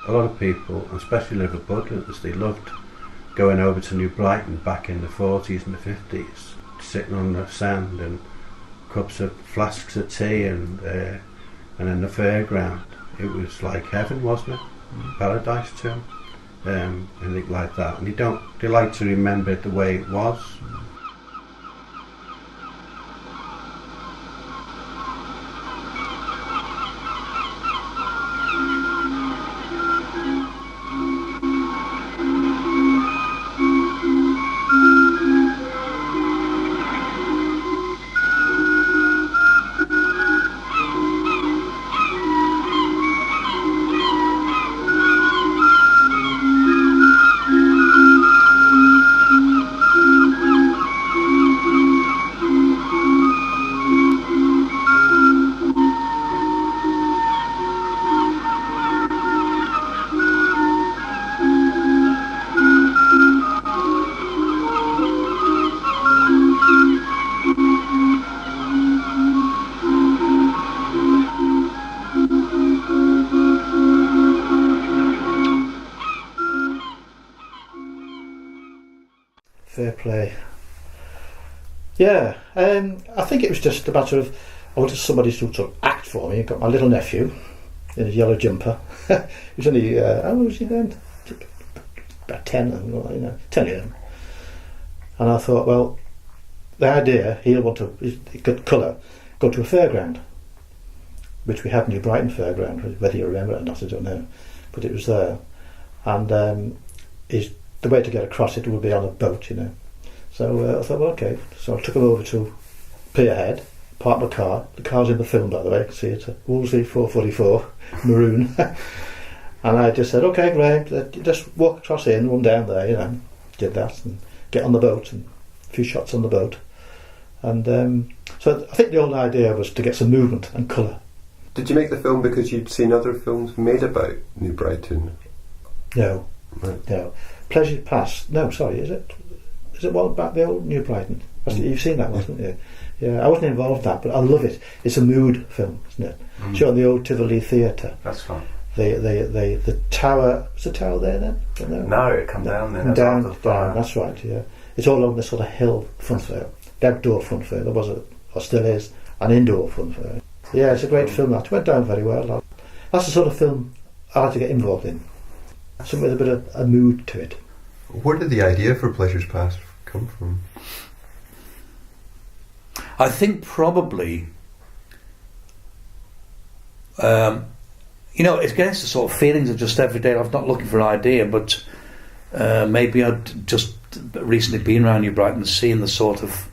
a lot of people, especially Liverpudlians, they loved going over to New Brighton back in the 40s and the 50s, sitting on the sand and cups of flasks of tea and in the fairground. It was like heaven, wasn't it? Paradise to them, and things like that. And they like to remember it the way it was. Fair play. Yeah, I think it was just a matter of I wanted somebody to sort of act for me. I got my little nephew in his yellow jumper. He was only how old was he then? About 10, 10 years. And I thought, well, the idea he'll want to, he could colour, go to a fairground, which we had New Brighton Fairground. Whether you remember it or not, I don't know, but it was there. And the way to get across it would be on a boat, So I thought, well, okay. So I took him over to Pierhead, parked my car. The car's in the film, by the way. You can see it's a Wolseley 444 maroon. And I just said, okay, great. Just walk across here and run down there, Did that and get on the boat and a few shots on the boat. And so I think the old idea was to get some movement and colour. Did you make the film because you'd seen other films made about New Brighton? No. Right. No. Pleasure Past. No, sorry, is it one about the old New Brighton? You've seen that, wasn't you? Yeah, I wasn't involved in that, but I love it. It's a mood film, isn't it? It's on the old Tivoli Theatre. That's fun. The tower, is the tower there then? No, it come down then. Down, that's right, yeah. It's all along the sort of hill front fair. The outdoor front fair. There was, or still is, an indoor front fair. Yeah, it's a great film that. It went down very well. That's the sort of film I like to get involved in. Something with a bit of a mood to it. Where did the idea for Pleasures Past come from? I think probably, it's against the sort of feelings of just everyday. I'm not looking for an idea, but maybe I'd just recently been around New Brighton and seen the sort of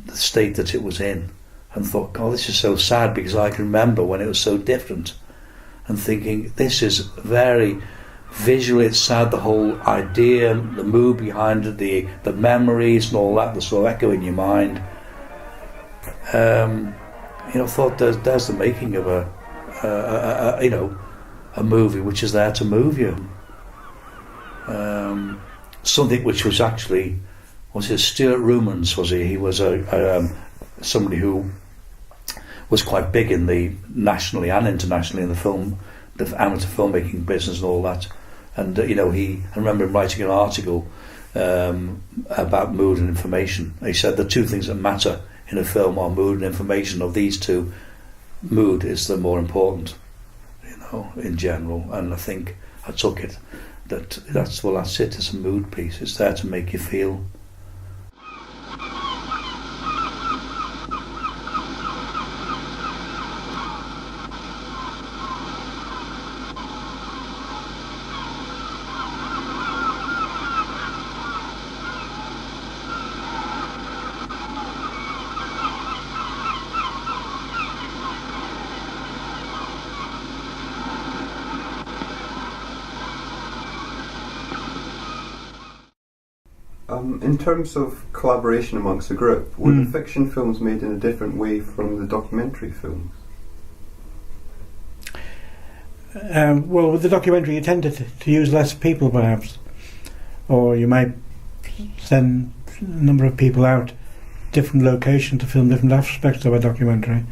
the state that it was in, and thought, God, this is so sad, because I can remember when it was so different, and thinking, this is very visually, it's sad, the whole idea, the mood behind it, the memories and all that, the sort of echo in your mind. Thought there's the making of a movie which is there to move you. Something which was actually, Stuart Rumans, was he? He was somebody who was quite big in the nationally and internationally in the amateur filmmaking business and all that. And I remember him writing an article about mood and information. He said the two things that matter in a film are mood and information. Of these two, mood is the more important, in general. And I think I took it that's it. It's a mood piece. It's there to make you feel. In terms of collaboration amongst the group, were the fiction films made in a different way from the documentary films? Well, with the documentary you tended to use less people perhaps, or you might send a number of people out different locations to film different aspects of a documentary.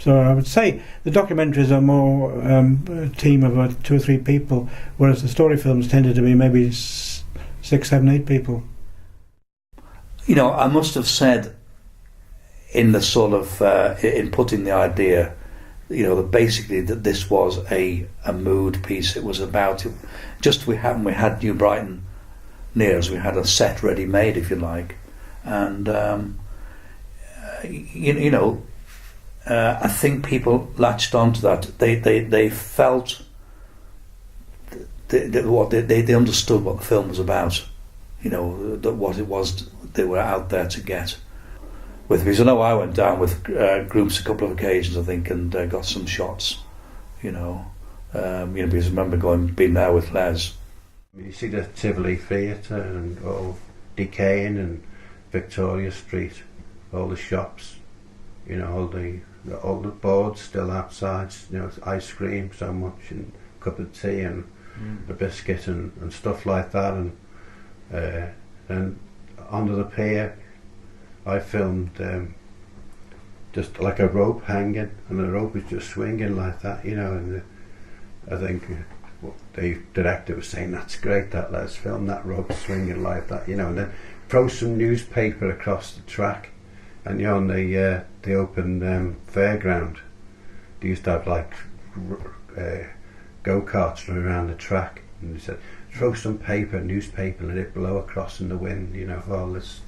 So I would say the documentaries are more a team of 2 or 3 people, whereas the story films tended to be maybe 6, 7, 8 people. You know, I must have said in the sort of in putting the idea, you know, that basically that this was a mood piece. It was about we had New Brighton near us. We had a set ready made, if you like, and you know. I think people latched onto that. They felt they understood what the film was about. You know, what it was they were out there to get. Because I know I went down with groups a couple of occasions, I think, and got some shots. You know, because I remember being there with Les. You see the Tivoli Theatre and all decaying, and Victoria Street, all the shops. You know, all the boards still outside, you know, ice cream so much, and a cup of tea and a biscuit and stuff like that, and under the pier I filmed just like a rope hanging, and the rope was just swinging like that, you know, and I think the director was saying, that's great, that, let's film that rope swinging like that, you know, and then throw some newspaper across the track. And you know, on the open fairground, they used to have like go-karts running around the track, and they said, throw some newspaper, and let it blow across in the wind, you know, all this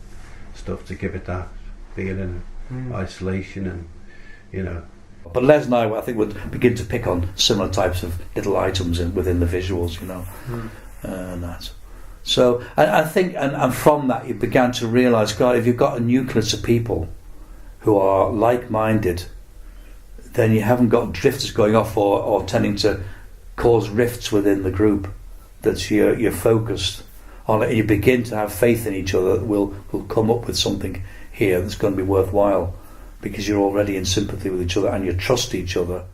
stuff to give it that feeling of isolation, and you know. But Les and I think, would begin to pick on similar types of little items within the visuals, you know, and that. So I think, and from that you began to realise, God, if you've got a nucleus of people who are like-minded, then you haven't got drifters going off or tending to cause rifts within the group. That you're focused on it, and you begin to have faith in each other that we'll come up with something here that's going to be worthwhile, because you're already in sympathy with each other and you trust each other.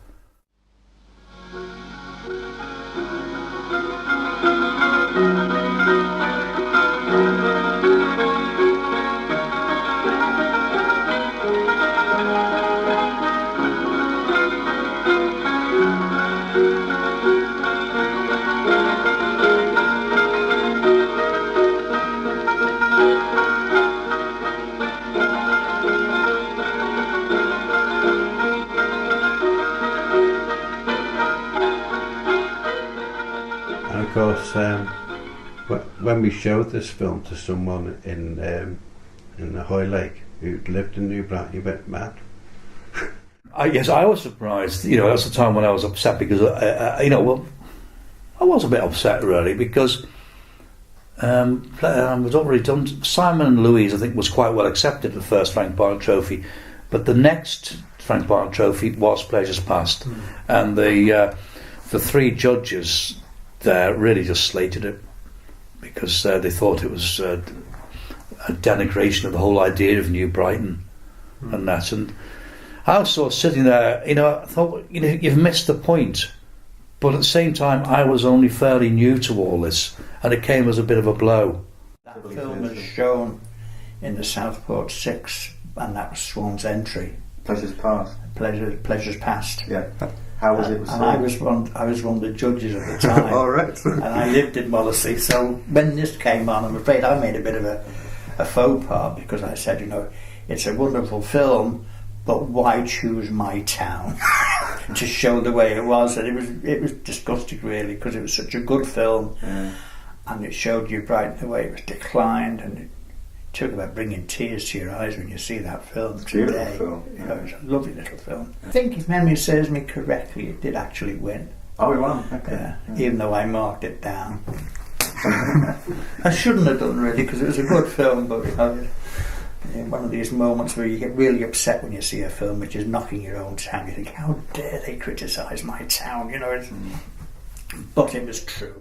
Of course, when we showed this film to someone in the Hoylake who lived in New Brighton, he went mad. Yes, I was surprised. You know, that's the time when I was upset because, I was a bit upset really because it was already done. Simon and Louise, I think, was quite well accepted at the first Frank Barnett Trophy, but the next Frank Barnett Trophy was Pleasures Past, and the 3 judges there really just slated it because they thought it was a denigration of the whole idea of New Brighton and that. And I was sort of sitting there, you know, I thought, you know, you've missed the point. But at the same time, I was only fairly new to all this, and it came as a bit of a blow. That film was shown in the Southport 6, and that was Swan's entry. Pleasures Past. Pleasures Past. Yeah. How was it? And I was one of the judges at the time. All right. And I lived in Molesey, so when this came on, I'm afraid I made a bit of a faux pas because I said, you know, it's a wonderful film, but why choose my town to show the way it was? And it was disgusting really, because it was such a good film, and it showed New Brighton the way it was declined, and it took about bringing tears to your eyes when you see that film today. Film, you know, it was a lovely little film. I think if memory serves me correctly, it did actually win. Oh, it won. Okay. Even though I marked it down. I shouldn't have done really, because it was a good film, but you know, one of these moments where you get really upset when you see a film which is knocking your own town. You think, how dare they criticise my town? You know, but it was true.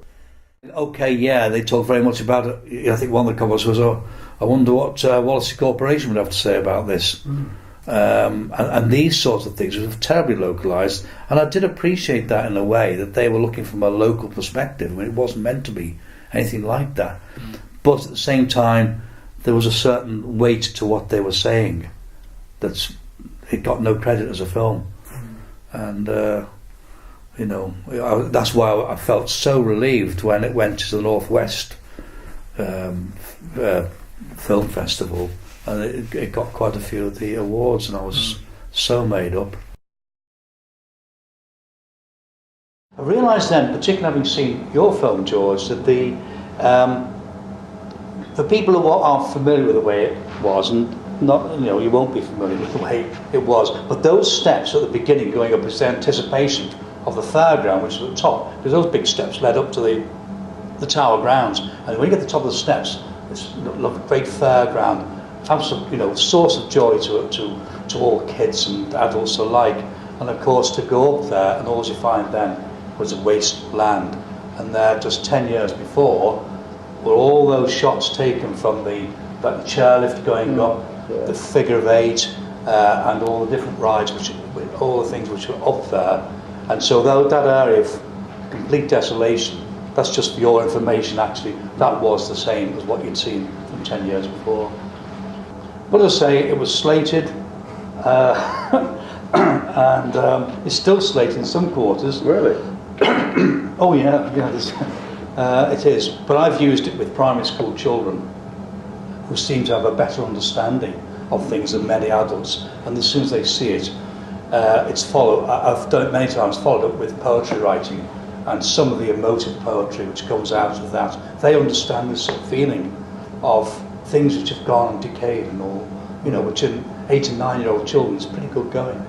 Okay, yeah, they talk very much about it. I think one of the comments was, "Oh, I wonder what Wallasey Corporation would have to say about this." And these sorts of things were terribly localised, and I did appreciate that in a way, that they were looking from a local perspective. I mean, it wasn't meant to be anything like that, but at the same time, there was a certain weight to what they were saying. It got no credit as a film. and that's why I felt so relieved when it went to the Northwest Film Festival, and it got quite a few of the awards, and I was so made up. I realised then, particularly having seen your film, George, that for people who aren't familiar with the way it was, and not, you won't be familiar with the way it was, but those steps at the beginning going up is the anticipation of the fairground, which is at the top, because those big steps led up to the tower grounds, and when you get to the top of the steps, it's a great fairground, absolute, source of joy to all kids and adults alike. And of course, to go up there, and all you find then was a wasteland, and there just 10 years before were all those shots taken from the chairlift going up, the figure of 8, and all the different rides, all the things which were up there. And so that area of complete desolation, that's just for your information actually, that was the same as what you'd seen from 10 years before. But as I say, it was slated, and it's still slated in some quarters. Really? Oh yeah, it is. But I've used it with primary school children who seem to have a better understanding of things than many adults, and as soon as they see it, it's followed. I've done it many times, followed up with poetry writing, and some of the emotive poetry which comes out of that. They understand this sort of feeling of things which have gone and decayed and all, which in 8 and 9-year-old children is pretty good going.